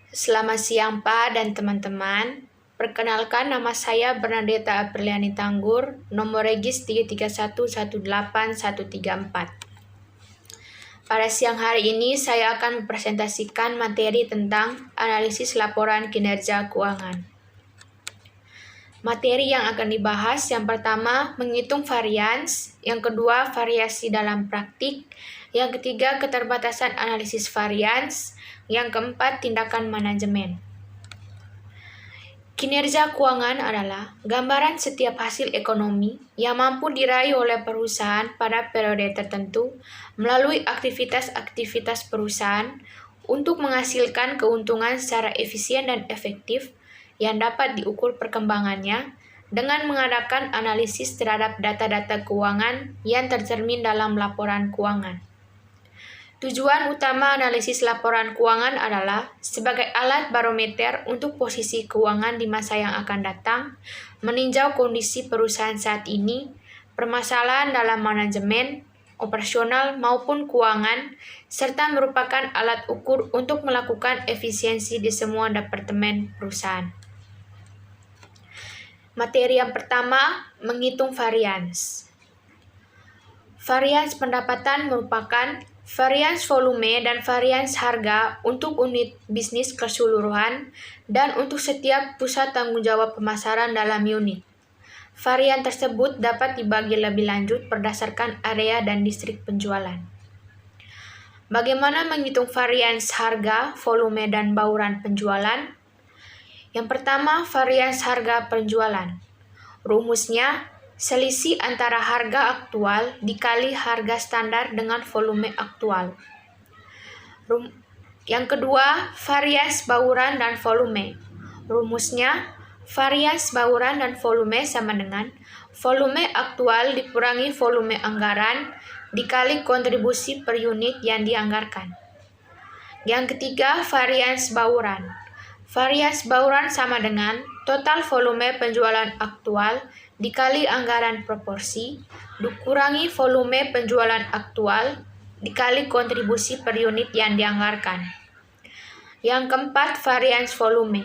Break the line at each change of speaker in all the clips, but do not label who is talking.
Selamat siang Pak dan teman-teman. Perkenalkan, nama saya Bernadetta Apriliani Tanggur, nomor regis 331181134. Pada siang hari ini saya akan mempresentasikan materi tentang analisis laporan kinerja keuangan. Materi yang akan dibahas yang pertama menghitung varians, yang kedua variasi dalam praktik, yang ketiga keterbatasan analisis varians, yang keempat tindakan manajemen. Kinerja keuangan adalah gambaran setiap hasil ekonomi yang mampu diraih oleh perusahaan pada periode tertentu melalui aktivitas-aktivitas perusahaan untuk menghasilkan keuntungan secara efisien dan efektif yang dapat diukur perkembangannya dengan mengadakan analisis terhadap data-data keuangan yang tercermin dalam laporan keuangan. Tujuan utama analisis laporan keuangan adalah sebagai alat barometer untuk posisi keuangan di masa yang akan datang, meninjau kondisi perusahaan saat ini, permasalahan dalam manajemen, operasional maupun keuangan, serta merupakan alat ukur untuk melakukan efisiensi di semua departemen perusahaan. Materi yang pertama, menghitung varians. Varians pendapatan merupakan varians volume dan varians harga untuk unit bisnis keseluruhan dan untuk setiap pusat tanggung jawab pemasaran dalam unit. Varian tersebut dapat dibagi lebih lanjut berdasarkan area dan distrik penjualan. Bagaimana menghitung varians harga, volume, dan bauran penjualan? Yang pertama, varians harga penjualan. Rumusnya, selisih antara harga aktual dikali harga standar dengan volume aktual. Yang kedua, varians bauran dan volume. Rumusnya, varians bauran dan volume sama dengan volume aktual dikurangi volume anggaran dikali kontribusi per unit yang dianggarkan. Yang ketiga, varians bauran. Varians bauran sama dengan total volume penjualan aktual dikali anggaran proporsi, dikurangi volume penjualan aktual, dikali kontribusi per unit yang dianggarkan. Yang keempat, varians volume.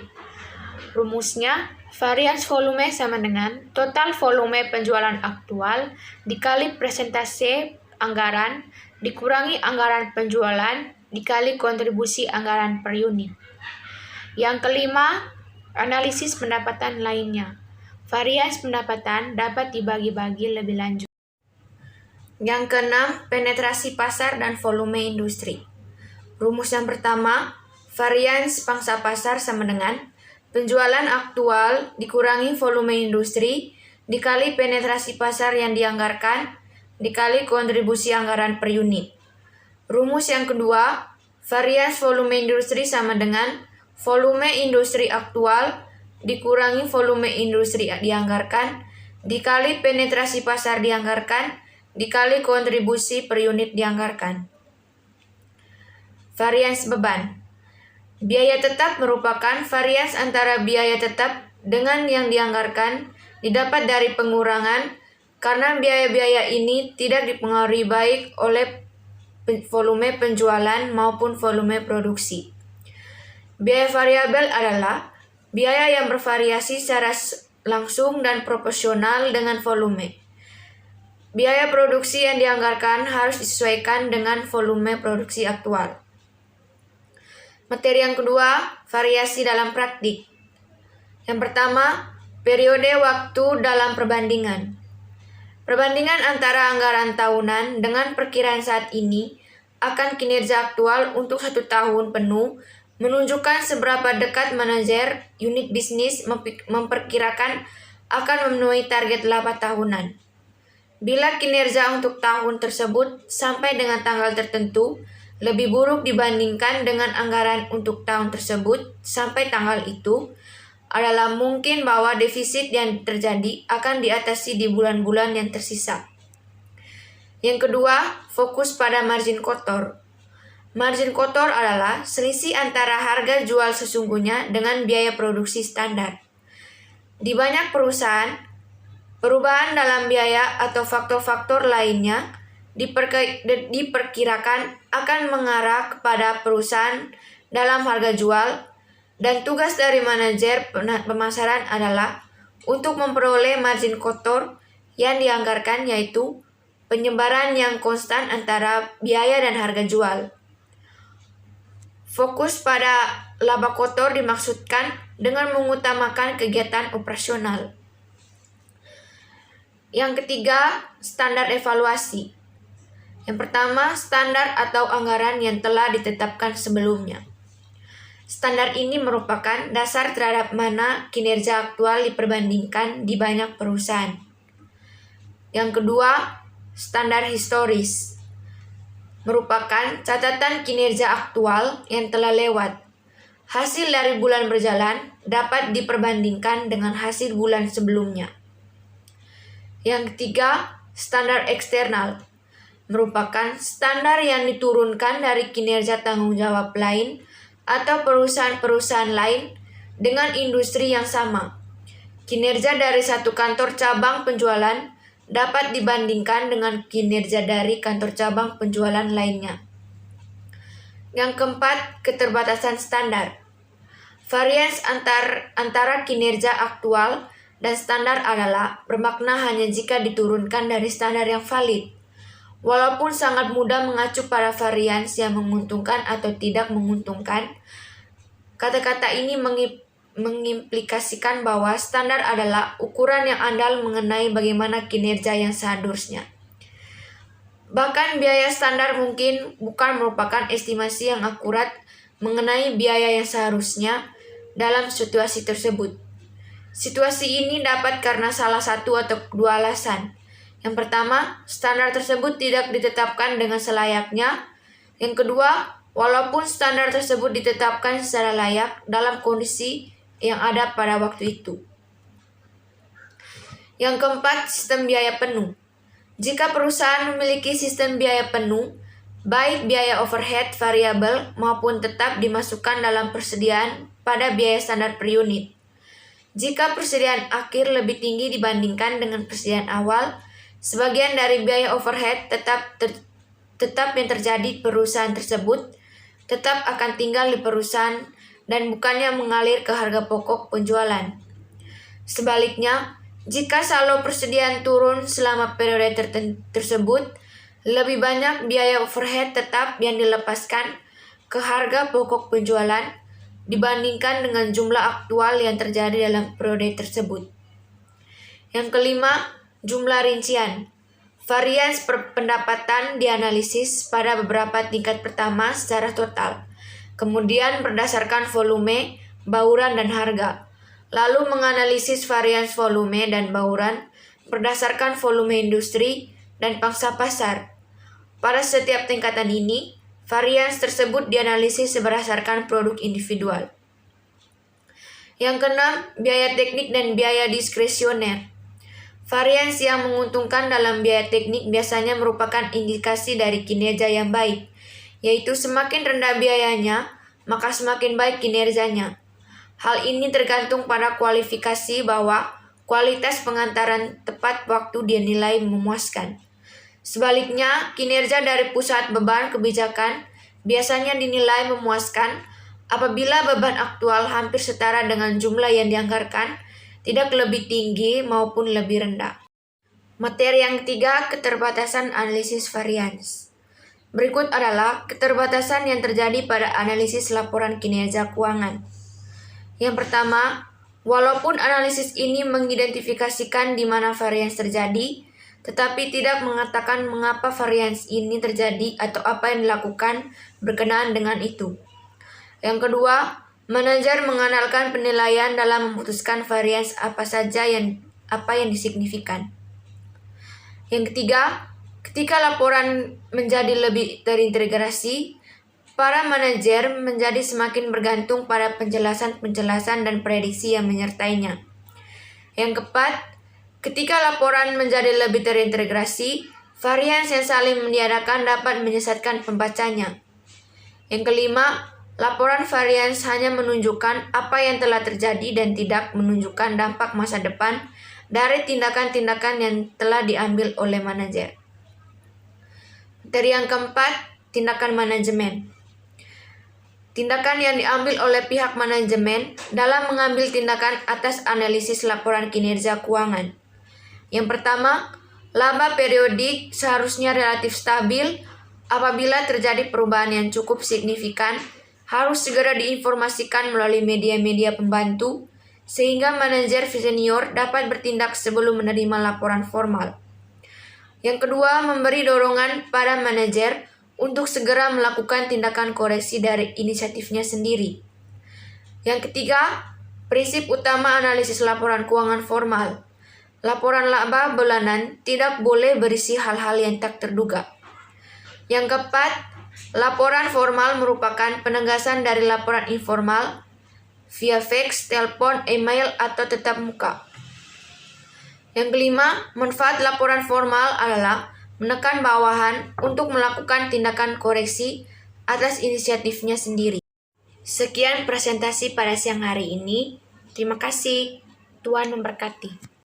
Rumusnya, varians volume sama dengan total volume penjualan aktual, dikali persentase anggaran, dikurangi anggaran penjualan, dikali kontribusi anggaran per unit. Yang kelima, analisis pendapatan lainnya. Varians pendapatan dapat dibagi-bagi lebih lanjut. Yang keenam, penetrasi pasar dan volume industri. Rumus yang pertama, varians pangsa pasar sama dengan penjualan aktual dikurangi volume industri dikali penetrasi pasar yang dianggarkan dikali kontribusi anggaran per unit. Rumus yang kedua, varians volume industri sama dengan volume industri aktual dikurangi volume industri dianggarkan, dikali penetrasi pasar dianggarkan, dikali kontribusi per unit dianggarkan. Varians beban. Biaya tetap merupakan varians antara biaya tetap dengan yang dianggarkan didapat dari pengurangan karena biaya-biaya ini tidak dipengaruhi baik oleh volume penjualan maupun volume produksi. Biaya variabel adalah biaya yang bervariasi secara langsung dan proporsional dengan volume. Biaya produksi yang dianggarkan harus disesuaikan dengan volume produksi aktual. Materi yang kedua, variasi dalam praktik. Yang pertama, periode waktu dalam perbandingan. Perbandingan antara anggaran tahunan dengan perkiraan saat ini akan kinerja aktual untuk 1 tahun penuh menunjukkan seberapa dekat manajer unit bisnis memperkirakan akan memenuhi target laba tahunan. Bila kinerja untuk tahun tersebut sampai dengan tanggal tertentu lebih buruk dibandingkan dengan anggaran untuk tahun tersebut sampai tanggal itu, adalah mungkin bahwa defisit yang terjadi akan diatasi di bulan-bulan yang tersisa. Yang kedua, fokus pada margin kotor. Margin kotor adalah selisih antara harga jual sesungguhnya dengan biaya produksi standar. Di banyak perusahaan, perubahan dalam biaya atau faktor-faktor lainnya diperkirakan akan mengarah kepada perusahaan dalam harga jual Dan tugas dari manajer pemasaran adalah untuk memperoleh margin kotor yang dianggarkan, yaitu penyebaran yang konstan antara biaya dan harga jual. Fokus pada laba kotor dimaksudkan dengan mengutamakan kegiatan operasional. Yang ketiga, standar evaluasi. Yang pertama, standar atau anggaran yang telah ditetapkan sebelumnya. Standar ini merupakan dasar terhadap mana kinerja aktual diperbandingkan di banyak perusahaan. Yang kedua, standar historis. Merupakan catatan kinerja aktual yang telah lewat. Hasil dari bulan berjalan dapat diperbandingkan dengan hasil bulan sebelumnya. Yang ketiga, standar eksternal. Merupakan standar yang diturunkan dari kinerja tanggung jawab lain atau perusahaan-perusahaan lain dengan industri yang sama. Kinerja dari satu kantor cabang penjualan dapat dibandingkan dengan kinerja dari kantor cabang penjualan lainnya. Yang keempat, keterbatasan standar. Varians antara kinerja aktual dan standar adalah bermakna hanya jika diturunkan dari standar yang valid. Walaupun sangat mudah mengacu pada varians yang menguntungkan atau tidak menguntungkan, kata-kata ini mengimplikasikan bahwa standar adalah ukuran yang andal mengenai bagaimana kinerja yang seharusnya. Bahkan biaya standar mungkin bukan merupakan estimasi yang akurat mengenai biaya yang seharusnya dalam situasi tersebut. Situasi ini dapat karena salah satu atau dua alasan. Yang pertama, standar tersebut tidak ditetapkan dengan selayaknya. Yang kedua, walaupun standar tersebut ditetapkan secara layak dalam kondisi yang ada pada waktu itu. Yang keempat, sistem biaya penuh. Jika perusahaan memiliki sistem biaya penuh, baik biaya overhead variabel maupun tetap dimasukkan dalam persediaan pada biaya standar per unit. Jika persediaan akhir lebih tinggi dibandingkan dengan persediaan awal, sebagian dari biaya overhead tetap yang terjadi di perusahaan tersebut tetap akan tinggal di perusahaan dan bukannya mengalir ke harga pokok penjualan. Sebaliknya, jika saldo persediaan turun selama periode tersebut, lebih banyak biaya overhead tetap yang dilepaskan ke harga pokok penjualan dibandingkan dengan jumlah aktual yang terjadi dalam periode tersebut. Yang kelima, jumlah rincian. Varians pendapatan dianalisis pada beberapa tingkat pertama secara total, kemudian berdasarkan volume, bauran, dan harga. Lalu menganalisis varians volume dan bauran berdasarkan volume industri dan pangsa pasar. Pada setiap tingkatan ini, varians tersebut dianalisis berdasarkan produk individual. Yang keenam, biaya teknik dan biaya diskresioner. Varians yang menguntungkan dalam biaya teknik biasanya merupakan indikasi dari kinerja yang baik, yaitu semakin rendah biayanya, maka semakin baik kinerjanya. Hal ini tergantung pada kualifikasi bahwa kualitas pengantaran tepat waktu dinilai memuaskan. Sebaliknya, kinerja dari pusat beban kebijakan biasanya dinilai memuaskan apabila beban aktual hampir setara dengan jumlah yang dianggarkan, tidak lebih tinggi maupun lebih rendah. Materi yang ketiga, keterbatasan analisis varians. Berikut adalah keterbatasan yang terjadi pada analisis laporan kinerja keuangan. Yang pertama, walaupun analisis ini mengidentifikasikan di mana varians terjadi, tetapi tidak mengatakan mengapa varians ini terjadi atau apa yang dilakukan berkenaan dengan itu. Yang kedua, manajer mengandalkan penilaian dalam memutuskan varians apa yang disignifikan. Yang ketiga, ketika laporan menjadi lebih terintegrasi, para manajer menjadi semakin bergantung pada penjelasan-penjelasan dan prediksi yang menyertainya. Yang keempat, ketika laporan menjadi lebih terintegrasi, varians yang saling meniadakan dapat menyesatkan pembacanya. Yang kelima, laporan varians hanya menunjukkan apa yang telah terjadi dan tidak menunjukkan dampak masa depan dari tindakan-tindakan yang telah diambil oleh manajer. Materi yang keempat, tindakan manajemen. Tindakan yang diambil oleh pihak manajemen dalam mengambil tindakan atas analisis laporan kinerja keuangan. Yang pertama, laba periodik seharusnya relatif stabil. Apabila terjadi perubahan yang cukup signifikan, harus segera diinformasikan melalui media-media pembantu, sehingga manajer senior dapat bertindak sebelum menerima laporan formal. Yang kedua, memberi dorongan pada manajer untuk segera melakukan tindakan koreksi dari inisiatifnya sendiri. Yang ketiga, prinsip utama analisis laporan keuangan formal. Laporan laba bulanan tidak boleh berisi hal-hal yang tak terduga. Yang keempat, laporan formal merupakan penegasan dari laporan informal via fax, telepon, email, atau tetap muka. Yang kelima, manfaat laporan formal adalah menekan bawahan untuk melakukan tindakan koreksi atas inisiatifnya sendiri. Sekian presentasi pada siang hari ini. Terima kasih. Tuhan memberkati.